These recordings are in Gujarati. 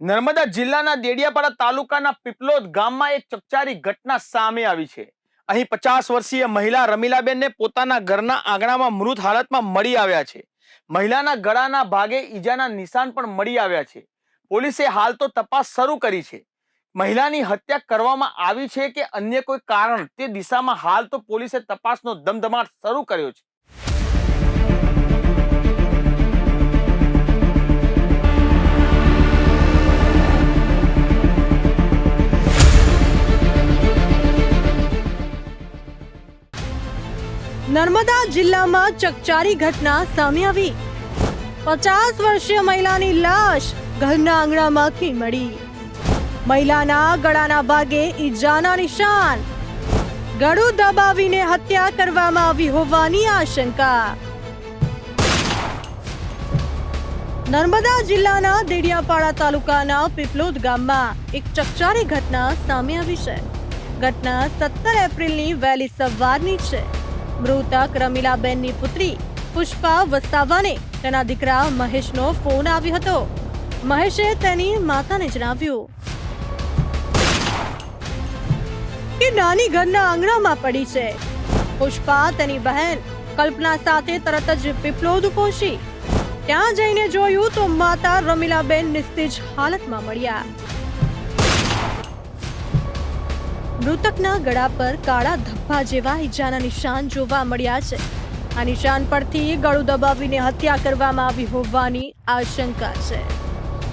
નર્મદા જિલ્લાના દેડિયાપાડા તાલુકાના પીપલોદ ગામમાં એક ચકચારી ઘટના સામે આવી છે। અહીં 50 વર્ષીય મહિલા રમીલાબેનને પોતાના ઘરના આંગણામાં મૃત હાલતમાં મળી આવ્યા છે। મહિલાના ગળાના ભાગે ઈજાના નિશાન પણ મળી આવ્યા છે। પોલીસે હાલ તો તપાસ શરૂ કરી છે। મહિલાની હત્યા કરવામાં આવી છે કે અન્ય કોઈ કારણ તે દિશામાં હાલ તો પોલીસે તપાસનો ધમધમાટ શરૂ કર્યો છે। નર્મદા જિલ્લામાં ચકચારી ઘટના સામે આવી। 50 વર્ષીય મહિલાની લાશ ઘરના આંગણામાંથી મળી। મહિલાના ગળાના ભાગે ઈજાના નિશાન, ગળું દબાવીને હત્યા કરવામાં આવી હોવાની આશંકા। નર્મદા જિલ્લાના દેડિયાપાડા તાલુકાના પીપલોદ ગામમાં એક ચકચારી ઘટના સામે આવી છે। ઘટના 17 એપ્રિલની વહેલી સવારની છે। મૃતક રમીલાબેનની પુત્રી પુષ્પા વસાવાને તેના દીકરા મહેશનો ફોન આવ્યો હતો। મહેશે તેની માતાને જણાવ્યું કે નાની ઘરના આંગણામાં પડી છે। પુષ્પા તેની બહેન કલ્પના સાથે તરત જ પીપલોદ પહોંચી। ત્યાં જઈને જોયું તો માતા રમીલાબેન નિસ્તેજ હાલતમાં મળ્યા। મૃતકના ગળા પર કાળા ધબ્બા જેવા ઈજાના નિશાન જોવા મળ્યા છે। આ નિશાન પરથી ગળું દબાવીને હત્યા કરવામાં આવી હોવાની આશંકા છે।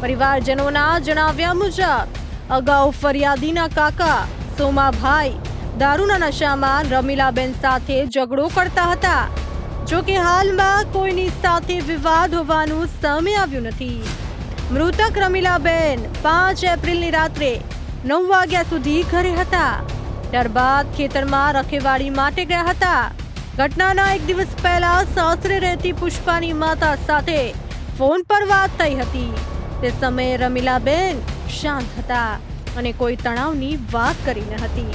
પરિવારજનોના જણાવ્યા મુજબ અગાઉ ફરિયાદીના કાકા સોમાભાઈ દારૂના નશામાં રમીલાબેન સાથે ઝઘડો કરતા હતા। જો કે હાલમાં કોઈની સાથે વિવાદ હોવાનું સામે આવ્યું નથી। મૃતક રમીલાબેન 5 એપ્રિલની રાત્રે 9 વાગ્યા સુધી ઘરે હતા। ત્યારબાદ ખેતરમાં રખેવાળી માટે ગયા હતા। ઘટનાના એક દિવસ પહેલા સાસરે રહેતી પુષ્પાની માતા સાથે ફોન પર વાત થઈ હતી। તે સમયે રમીલાબેન શાંત હતા અને કોઈ તણાવની વાત કરી ન હતી।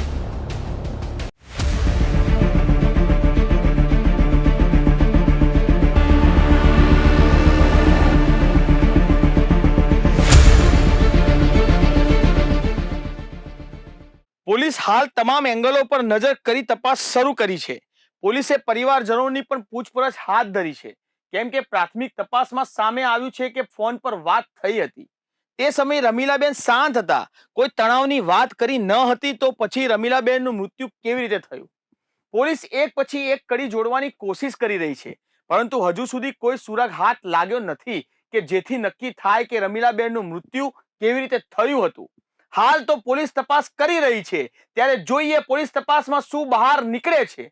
પોલીસ હાલ તમામ એંગલો પર નજર કરી તપાસ શરૂ કરી છે। પોલીસે પરિવારજનોની પણ પૂછપરછ હાથ ધરી છે, કેમ કે પ્રાથમિક તપાસમાં સામે આવ્યું છે કે ફોન પર વાત થઈ હતી। તે સમયે રમીલાબેન શાંત હતા, કોઈ તણાવની વાત કરી ન હતી, તો પછી રમીલાબેનનું મૃત્યુ કેવી રીતે થયું? પોલીસ એક પછી એક કડી જોડવાની કોશિશ કરી રહી છે, પરંતુ હજુ સુધી કોઈ સુરાગ હાથ લાગ્યો નથી કે જેથી નક્કી થાય કે રમીલાબેનનું મૃત્યુ કેવી રીતે થયું હતું। હાલ તો પોલીસ તપાસ કરી રહી છે, ત્યારે જોઈએ પોલીસ તપાસમાં શું બહાર નીકળે છે।